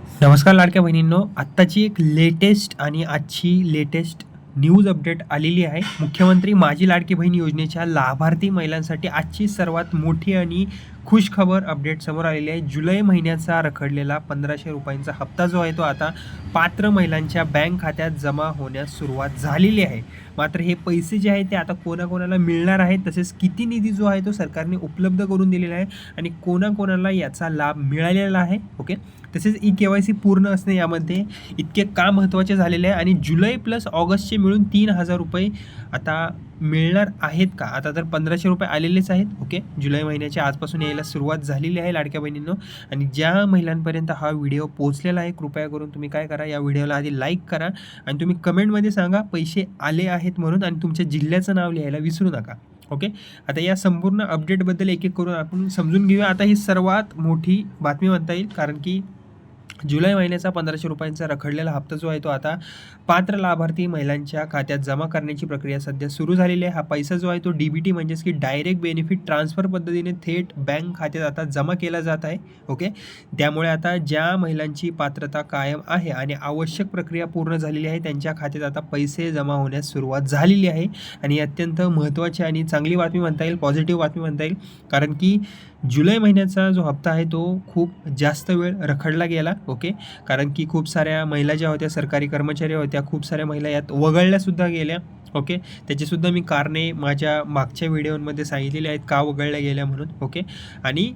नमस्कार लाडक्या बहिणींनो, आत्ताची एक लेटेस्ट आणि आजची लेटेस्ट न्यूज अपडेट आलेली आहे. मुख्यमंत्री माझी लाडकी बहीण योजनेच्या लाभार्थी महिलांसाठी आजची सर्वात मोठी आणि खुश खबर अपडेट समोर आलेली आहे. जुलै महिन्याचा रखडलेला ₹1500 हप्ता जो आहे तो आता पात्र महिलांच्या बँक खात्यात जमा होण्यास सुरुवात झालेली आहे. मात्र हे पैसे जे आहेत ते आता कोणाकोणाला मिळणार आहेत, तसेच किती निधी जो आहे तो सरकारने उपलब्ध करून दिलेला आहे आणि कोणाकोणाला याचा लाभ मिळालेला आहे. ओके, तसेच KYC पूर्ण असणे यामध्ये इतके का महत्त्वाचे झालेले आहे आणि जुलै प्लस ऑगस्टचे मिळून ₹3000 आता मिळणार आहेत का? आता तर ₹1500 आलेलेच आहेत. ओके, जुलै महिन्याच्या आजपासून यायला सुरुवात झालेली आहे लाडक्या बहिणींनो. आणि ज्या महिलांपर्यंत हा व्हिडिओ पोहोचलेला आहे, कृपया करून तुम्ही काय करा, या व्हिडिओला आधी लाईक करा आणि तुम्ही कमेंटमध्ये सांगा पैसे आले आहेत म्हणून, आणि तुमच्या जिल्ह्याचं नाव लिहायला विसरू नका. ओके, आता या संपूर्ण अपडेटबद्दल एक एक करून आपण समजून घेऊया. आता ही सर्वात मोठी बातमी म्हणता येईल, कारण की जुलै महिन्याचा ₹1500 रखडलेला हप्ता जो आहे तो आता पात्र लाभार्थी महिलांच्या खात्यात जमा करण्याची प्रक्रिया सध्या सुरू झालेली आहे. हा पैसा जो आहे तो DBT म्हणजेच की डायरेक्ट बेनिफिट ट्रान्सफर पद्धतीने थेट बँक खात्यात आता जमा केला जात आहे. ओके, त्यामुळे आता ज्या महिलांची पात्रता कायम आहे आणि आवश्यक प्रक्रिया पूर्ण झालेली आहे त्यांच्या खात्यात आता पैसे जमा होण्यास सुरुवात झालेली आहे. आणि अत्यंत महत्त्वाची आणि चांगली बातमी म्हणता येईल, पॉझिटिव्ह बातमी म्हणता येईल, कारण की जुलै महिन्याचा जो हप्ता आहे तो खूप जास्त वेळ रखडला गेला. ओके, कारण की खूप साऱ्या महिला ज्या होत्या, सरकारी कर्मचारी होत्या, खूप साऱ्या महिला यात वगळल्यासुद्धा गेल्या. ओके, त्याचीसुद्धा मी कारणे माझ्या मागच्या व्हिडिओमध्ये सांगितलेले आहेत का वगळल्या गेल्या म्हणून. ओके, आणि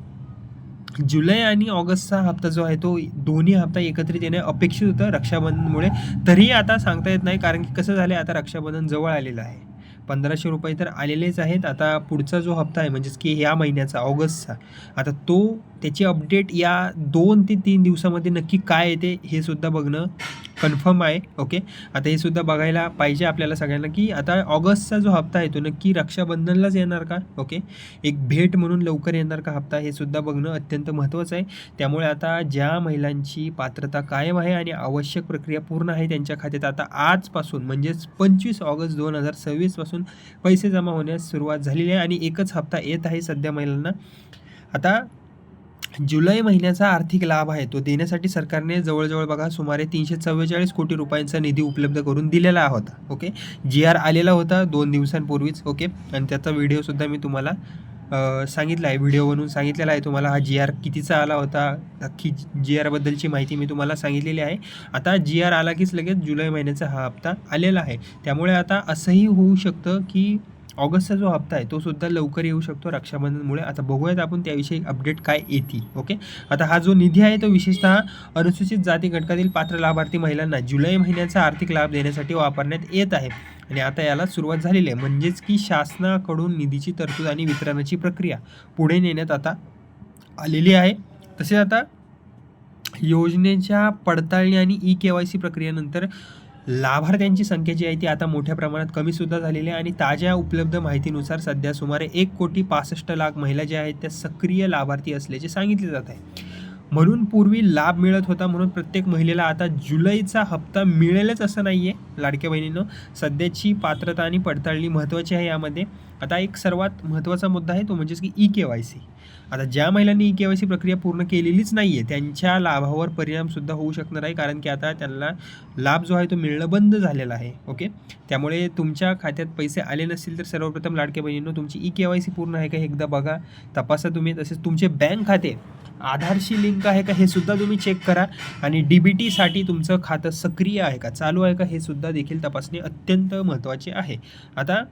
जुलै आणि ऑगस्टचा हप्ता जो आहे तो दोन्ही हप्ता एकत्रित येणे अपेक्षित होतं रक्षाबंधनमुळे. तरीही आता सांगता येत नाही, कारण की कसं झालं आहे, आता रक्षाबंधन जवळ आलेलं आहे. ₹1500 तर आलेलेच आहेत. आता पुढचा जो हप्ता आहे म्हणजेच की ह्या महिन्याचा ऑगस्टचा, आता त्याची अपडेट या 2 ते 3 दिवसामध्ये नक्की काय येते हे सुद्धा बघणं कन्फर्म आहे. ओके, आता हे सुद्धा बघायला पाहिजे आपल्याला सगळ्यांना, की आता ऑगस्टचा जो हप्ता आहे तो नक्की रक्षाबंधनलाच येणार का? ओके, एक भेट म्हणून लवकर येणार का हप्ता, हे सुद्धा बघणं अत्यंत महत्त्वाचं आहे. त्यामुळे आता ज्या महिलांची पात्रता कायम आहे आणि आवश्यक प्रक्रिया पूर्ण आहे त्यांच्या खात्यात आता आजपासून म्हणजेच 25 ऑगस्ट 2026 पासून पैसे जमा होण्यास सुरुवात झालेली आहे आणि एकच हप्ता येत आहे सध्या महिलांना. आता जुलै महिन्याचा आर्थिक लाभ आहे तो देण्यासाठी सरकारने जवळजवळ बघा सुमारे ₹344 कोटी निधी उपलब्ध करून दिलेला होता. ओके, GR आलेला होता 2 दिवसांपूर्वीच. ओके, आणि त्याचा व्हिडिओसुद्धा मी तुम्हाला सांगितला आहे, व्हिडिओ बनवून सांगितलेला आहे तुम्हाला. हा GR कितीचा आला होता, अख्खी GRबद्दलची माहिती मी तुम्हाला सांगितलेली आहे. आता GR आला कीच लगेच जुलै महिन्याचा हा हप्ता आलेला आहे. त्यामुळे आता असंही होऊ शकतं की ऑगस्टचा जो हप्ता आहे तो सुद्धा लवकर येऊ शकतो रक्षाबंधनमुळे. आता बघूयात आपण त्याविषयी अपडेट काय येते. ओके, आता हा जो निधी आहे तो विशेषतः अनुसूचित जाती घटकातील पात्र लाभार्थी महिलांना जुलै महिन्याचा आर्थिक लाभ देण्यासाठी वापरण्यात येत आहे आणि आता याला सुरुवात झालेली आहे. म्हणजेच की शासनाकडून निधीची तरतूद आणि वितरणाची प्रक्रिया पुढे नेण्यात आता आलेली आहे. तसेच आता योजनेच्या पडताळणी आणि KYC प्रक्रियेनंतर लाभार्थ्यांची संख्या जी आहे ती आता मोठ्या प्रमाणात कमीसुद्धा झालेली आहे आणि ताज्या उपलब्ध माहितीनुसार सध्या सुमारे 1,65,00,000 महिला ज्या आहेत त्या सक्रिय लाभार्थी असल्याचे सांगितले जात आहे. म्हणून पूर्वी लाभ मिळत होता म्हणून प्रत्येक महिलेला आता जुलैचा हप्ता मिळेलच असं नाही आहे लाडक्या बहिणींनो. सध्याची पात्रता आणि पडताळणी महत्त्वाची आहे यामध्ये. आता एक सर्वात महत्त्वाचा मुद्दा आहे तो म्हणजेच की KYC. आता ज्या महिलांनी KYC प्रक्रिया पूर्ण केलेलीच नाही आहे त्यांच्या लाभावर परिणामसुद्धा होऊ शकणार आहे, कारण की आता त्यांना लाभ जो आहे तो मिळणं बंद झालेला आहे. ओके, त्यामुळे तुमच्या खात्यात पैसे आले नसतील तर सर्वप्रथम लाडक्या बहिणींनो तुमची KYC पूर्ण आहे का हे एकदा बघा, तपासा तुम्ही. तसेच तुमचे बँक खाते आधारशी लिंक आहे का हे सुद्धा तुम्ही चेक करा आणि DBTसाठी तुमचं खातं सक्रिय आहे का, चालू आहे का, हे सुद्धा देखील तपासणे अत्यंत महत्त्वाचे आहे. आता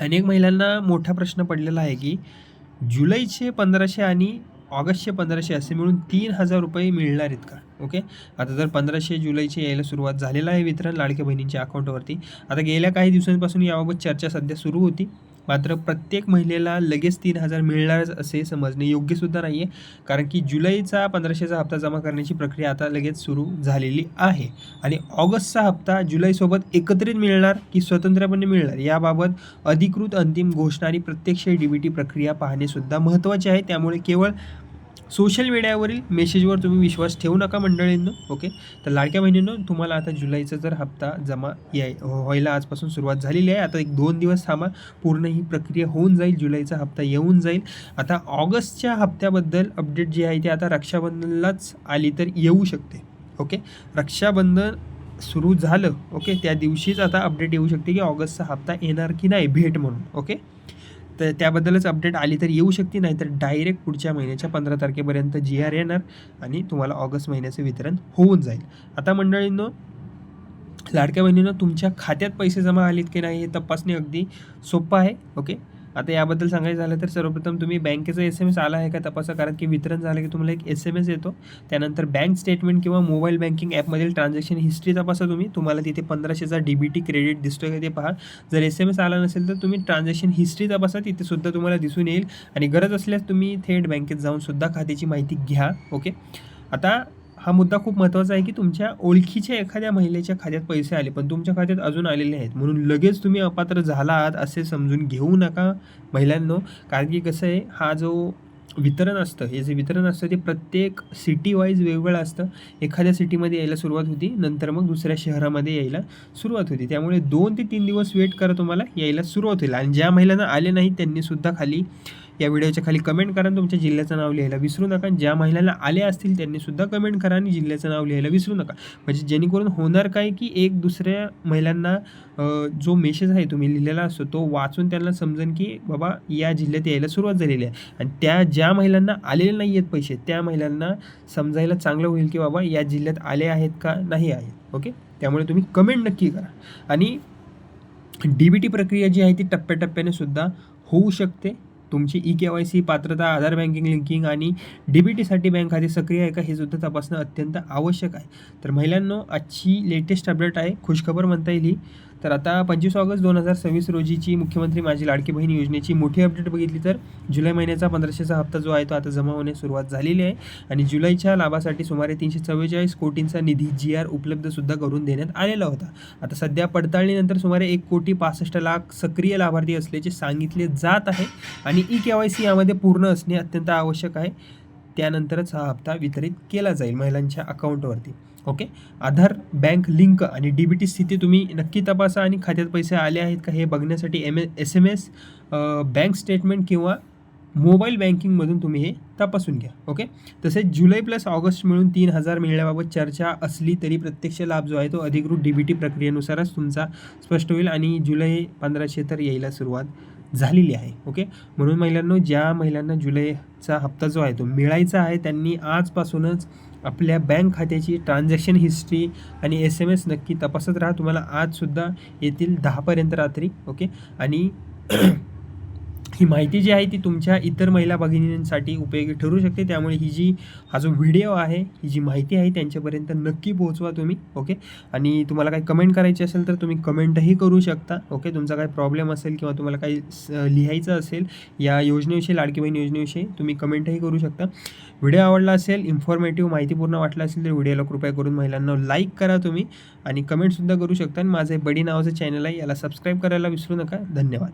अनेक महिलांना मोठा प्रश्न पडलेला आहे की जुलैचे 1500 आणि ऑगस्टचे 1500 असे मिळून ₹3000 मिळणार आहेत का? ओके, आता जर 1500 जुलैचे यायला सुरुवात झालेलं आहे वितरण लाडक्या बहिणींच्या अकाउंटवरती. आता गेल्या काही दिवसांपासून याबाबत चर्चा सध्या सुरू होती, मात्र प्रत्येक महिलेला लगेच 3000 मिळणारच असे समजणे योग्यसुद्धा नाही आहे, कारण की जुलैचा 1500चा हप्ता जमा करण्याची प्रक्रिया आता लगेच सुरू झालेली आहे आणि ऑगस्टचा हप्ता जुलैसोबत एकत्रित मिळणार की स्वतंत्रपणे मिळणार याबाबत अधिकृत अंतिम घोषणा आणि प्रत्यक्ष DBT प्रक्रिया पाहणेसुद्धा महत्त्वाचे आहे. त्यामुळे केवळ सोशल मीडियावरील मेसेजवर तुम्ही विश्वास ठेवू नका मंडळींनो. ओके, तर लाडक्या बहिणींनो, तुम्हाला आता जुलैचा जर हप्ता जमा व्हायला आजपासून सुरुवात झालेली आहे. आता 1-2 दिवस थांबा, पूर्ण ही प्रक्रिया होऊन जाईल, जुलैचा हप्ता येऊन जाईल. आता ऑगस्टच्या हप्त्याबद्दल अपडेट जी आहे ती आता रक्षाबंधनलाच आली तर येऊ शकते. ओके, रक्षाबंधन सुरू झालं, ओके, त्या दिवशीच आता अपडेट येऊ शकते की ऑगस्टचा हप्ता येणार की नाही भेट म्हणून. ओके, तर त्याबद्दलच अपडेट आली तर येऊ शकते, नाही तर डायरेक्ट पुढच्या महिन्याच्या 15 तारखेपर्यंत GR येणार आणि तुम्हाला ऑगस्ट महिन्याचं वितरण होऊन जाईल. आता मंडळींनो, लाडक्या बहिणींनो, तुमच्या खात्यात पैसे जमा आलेत की नाही हे तपासणे अगदी सोपं आहे. ओके, आता याबद्दल सांगायचं झालं तर सर्वप्रथम तुम्ही बँकेचा SMS आला आहे का तपासा, कारण की वितरण झालं की तुम्हाला एक SMS येतो. त्यानंतर बँक स्टेटमेंट किंवा मोबाईल बँकिंग ॲपमधील ट्रान्झॅक्शन हिस्ट्री तपासा तुम्ही. तुम्हाला तिथे 1500चा DBT क्रेडिट दिसतोय का ते पहा. जर SMS आला नसेल तर तुम्ही ट्रान्झॅक्शन हिस्ट्री तपासा, तिथे सुद्धा तुम्हाला दिसून येईल. आणि गरज असल्यास तुम्ही थेट बँकेत जाऊन सुद्धा खात्याची माहिती घ्या. ओके, आता हा मुद्दा खूप महत्त्वाचा आहे की तुमच्या ओळखीच्या एखाद्या महिलेच्या खात्यात पैसे आले पण तुमच्या खात्यात अजून आलेले आहेत म्हणून लगेच तुम्ही अपात्र झाला आहात असे समजून घेऊ नका महिलांनो. कारण की कसं आहे, हा जो वितरण असतं, हे जे वितरण असतं ते प्रत्येक सिटी वाईज वेगवेगळं असतं. एखाद्या सिटीमध्ये यायला सुरुवात होती, नंतर मग दुसऱ्या शहरामध्ये यायला सुरुवात होती. त्यामुळे 2 ते 3 दिवस वेट करा, तुम्हाला यायला सुरुवात होईल. आणि ज्या महिलांना आले नाही त्यांनीसुद्धा खाली या व्हिडिओच्या खाली कमेंट करा, तुमच्या जिल्ह्याचं नाव लिहायला विसरू नका. ज्या महिलांना आले असतील त्यांनीसुद्धा कमेंट करा आणि जिल्ह्याचं नाव लिहायला विसरू नका. म्हणजे जेणेकरून होणार काय की एक दुसऱ्या महिलांना जो मेसेज आहे तुम्ही लिहिलेला असतो तो वाचून त्यांना समजेल की बाबा या जिल्ह्यात यायला सुरुवात झालेली आहे. आणि त्या ज्या महिलांना आलेले नाही आहेत पैसे त्या महिलांना समजायला चांगलं होईल की बाबा या जिल्ह्यात आले आहेत का नाही आहेत. ओके, त्यामुळे तुम्ही कमेंट नक्की करा. आणि DBT प्रक्रिया जी आहे ती टप्प्याटप्प्याने सुद्धा होऊ शकते. तुमची KYC, पात्रता, आधार बँकिंग लिंकिंग आणि DBTसाठी बँक खाते सक्रिय आहे का हे सुद्धा तपासणं अत्यंत आवश्यक आहे. तर महिलांनो, आजची लेटेस्ट अपडेट आहे, खुशखबर म्हणता येईल ही. तर आता 25 ऑगस्ट 2026 रोजीची मुख्यमंत्री माझी लाडकी बहीण योजनेची मोठी अपडेट बघितली तर जुलै महिन्याचा 1500चा हप्ता जो आहे तो आता जमा होण्यास सुरुवात झालेली आहे. आणि जुलैच्या लाभासाठी सुमारे 344 कोटींचा निधी GR उपलब्धसुद्धा करून देण्यात आलेला होता. आता सध्या पडताळणीनंतर सुमारे 1,65,00,000 सक्रिय लाभार्थी असल्याचे सांगितले जात आहे. आणि KYC यामध्ये पूर्ण असणे अत्यंत आवश्यक आहे, त्यानंतरच हा हप्ता वितरित केला जाईल महिलांच्या अकाउंटवरती. ओके, आधार बँक लिंक आणि DBT स्थिती तुम्ही नक्की तपासा आणि खात्यात पैसे आले आहेत का हे बघण्यासाठी SMS, बँक स्टेटमेंट किंवा मोबाईल बँकिंगमधून तुम्ही हे तपासून घ्या. ओके, तसेच जुलै प्लस ऑगस्ट मिळून 3,000 मिळण्याबाबत चर्चा असली तरी प्रत्यक्ष लाभ जो आहे तो अधिकृत DBT प्रक्रियेनुसारच तुमचा स्पष्ट होईल. आणि जुलै 1500 तर यायला सुरुवात झालेली आहे. ओके, म्हणून महिलांनो, ज्या महिलांना जुलैचा हप्ता जो आहे तो मिळायचा आहे त्यांनी आजपासूनच आपल्या बँक खात्याची ट्रान्झॅक्शन हिस्ट्री आणि SMS नक्की तपासत राहा. तुम्हाला आजसुद्धा येतील 10 पर्यंत रात्री. ओके, आणि ही माहिती जी आहे ती तुमच्या इतर महिला भगिनींसाठी उपयोगी ठरू शकते. त्यामुळे हा जो व्हिडिओ आहे, ही जी माहिती आहे त्यांच्यापर्यंत नक्की पोहोचवा तुम्ही. ओके, आणि तुम्हाला काही कमेंट करायची असेल तर तुम्ही कमेंटही करू शकता. ओके, तुमचा काही प्रॉब्लेम असेल किंवा तुम्हाला काही लिहायचं असेल या योजनेविषयी, लाडकी बहीण योजनेविषयी, तुम्ही कमेंटही करू शकता. व्हिडिओ आवडला असेल, इन्फॉर्मेटिव्ह, माहितीपूर्ण वाटला असेल तर व्हिडिओला कृपया करून महिलांना लाईक करा तुम्ही आणि कमेंटसुद्धा करू शकता. आणि माझं बडी नावाचं चॅनल आहे, याला सबस्क्राईब करायला विसरू नका. धन्यवाद.